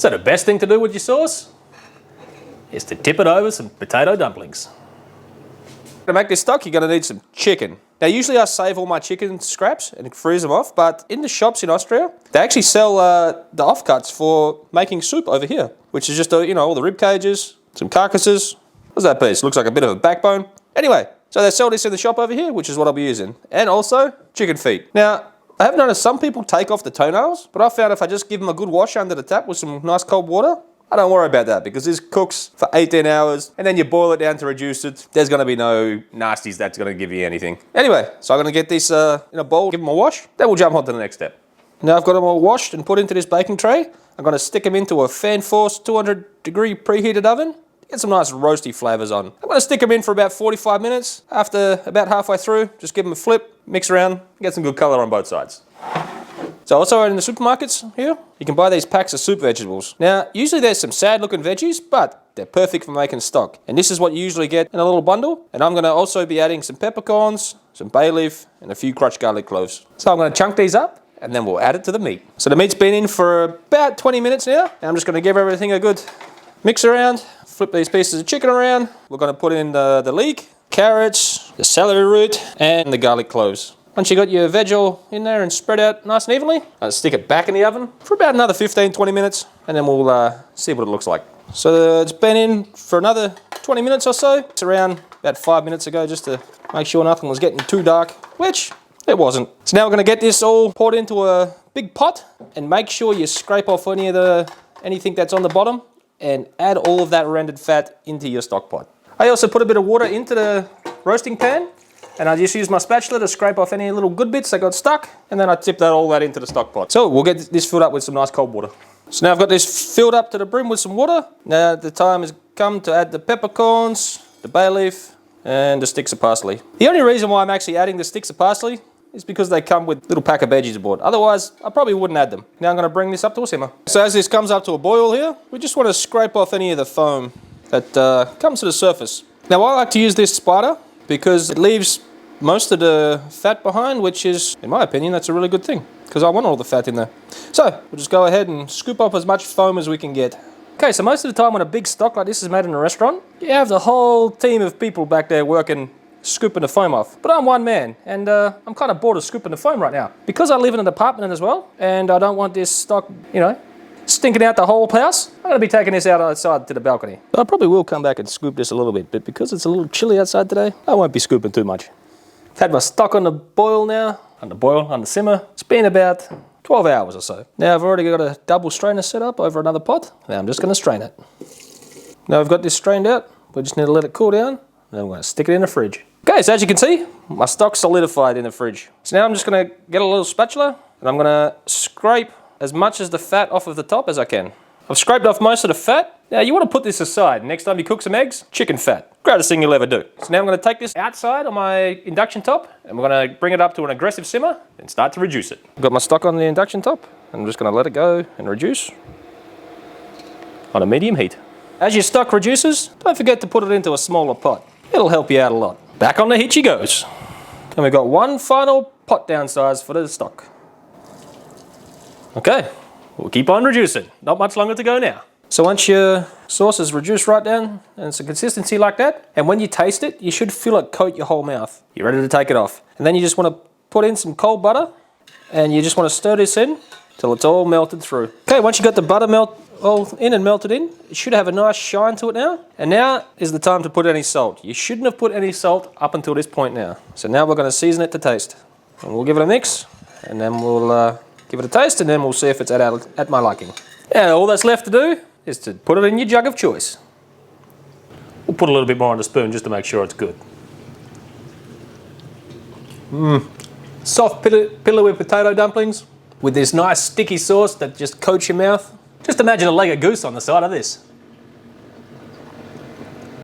So the best thing to do with your sauce is to tip it over some potato dumplings. To make this stock, you're going to need some chicken. Now, usually I save all my chicken scraps and freeze them off, but in the shops in Austria, they actually sell the offcuts for making soup over here, which is just, all the rib cages, some carcasses. What's that piece? Looks like a bit of a backbone. Anyway, so they sell this in the shop over here, which is what I'll be using. And also, chicken feet. Now, I have noticed some people take off the toenails, but I found if I just give them a good wash under the tap with some nice cold water, I don't worry about that because this cooks for 18 hours and then you boil it down to reduce it. There's going to be no nasties that's going to give you anything. Anyway, so I'm going to get this in a bowl, give them a wash, then we'll jump on to the next step. Now I've got them all washed and put into this baking tray. I'm going to stick them into a fan-forced 200-degree preheated oven. Get some nice roasty flavours on. I'm going to stick them in for about 45 minutes. After about halfway through, just give them a flip, mix around, get some good colour on both sides. So also in the supermarkets here, you can buy these packs of soup vegetables. Now, usually there's some sad looking veggies, but they're perfect for making stock. And this is what you usually get in a little bundle. And I'm going to also be adding some peppercorns, some bay leaf, and a few crushed garlic cloves. So I'm going to chunk these up, and then we'll add it to the meat. So the meat's been in for about 20 minutes now. And I'm just going to give everything a good mix around, flip these pieces of chicken around. We're going to put in the leek, carrots, the celery root, and the garlic cloves. Once you got your veg all in there and spread out nice and evenly, I'll stick it back in the oven for about another 15-20 minutes, and then we'll see what it looks like. So it's been in for another 20 minutes or so. It's around about 5 minutes ago just to make sure nothing was getting too dark, which it wasn't. So now we're going to get this all poured into a big pot and make sure you scrape off anything that's on the bottom and add all of that rendered fat into your stock pot. I also put a bit of water into the roasting pan, and I just use my spatula to scrape off any little good bits that got stuck, and then I tip all that into the stock pot. So we'll get this filled up with some nice cold water. So now I've got this filled up to the brim with some water. Now the time has come to add the peppercorns, the bay leaf, and the sticks of parsley. The only reason why I'm actually adding the sticks of parsley is because they come with a little pack of veggies aboard. Otherwise, I probably wouldn't add them. Now I'm going to bring this up to a simmer. So as this comes up to a boil here, we just want to scrape off any of the foam that comes to the surface. Now I like to use this spider because it leaves most of the fat behind, which is, in my opinion, that's a really good thing because I want all the fat in there. So we'll just go ahead and scoop off as much foam as we can get. Okay, so most of the time when a big stock like this is made in a restaurant, you have the whole team of people back there working, scooping the foam off. But I'm one man, and I'm kind of bored of scooping the foam right now. Because I live in an apartment as well, and I don't want this stock, stinking out the whole house, I'm going to be taking this outside to the balcony. But I probably will come back and scoop this a little bit, but because it's a little chilly outside today, I won't be scooping too much. I've had my stock on the boil now, on the simmer. It's been about 12 hours or so. Now I've already got a double strainer set up over another pot. Now I'm just going to strain it. Now I've got this strained out, we just need to let it cool down, and then I'm going to stick it in the fridge. Okay, so as you can see, my stock's solidified in the fridge. So now I'm just going to get a little spatula, and I'm going to scrape as much as the fat off of the top as I can. I've scraped off most of the fat. Now you want to put this aside. Next time you cook some eggs, chicken fat. Greatest thing you'll ever do. So now I'm going to take this outside on my induction top, and we're going to bring it up to an aggressive simmer and start to reduce it. I've got my stock on the induction top, and I'm just going to let it go and reduce on a medium heat. As your stock reduces, don't forget to put it into a smaller pot. It'll help you out a lot. Back on the heat she goes. And we've got one final pot downsize for the stock. Okay, we'll keep on reducing. Not much longer to go now. So once your sauce is reduced right down, and it's a consistency like that, and when you taste it, you should feel it coat your whole mouth. You're ready to take it off. And then you just want to put in some cold butter, and you just want to stir this in till it's all melted through. Okay, once you got the butter all in and melted in, it should have a nice shine to it now. And now is the time to put any salt. You shouldn't have put any salt up until this point now. So now we're going to season it to taste. And we'll give it a mix, and then we'll give it a taste, and then we'll see if it's at my liking. Yeah, all that's left to do is to put it in your jug of choice. We'll put a little bit more on the spoon just to make sure it's good. Soft pillowy potato dumplings with this nice sticky sauce that just coats your mouth. Just imagine a leg of goose on the side of this.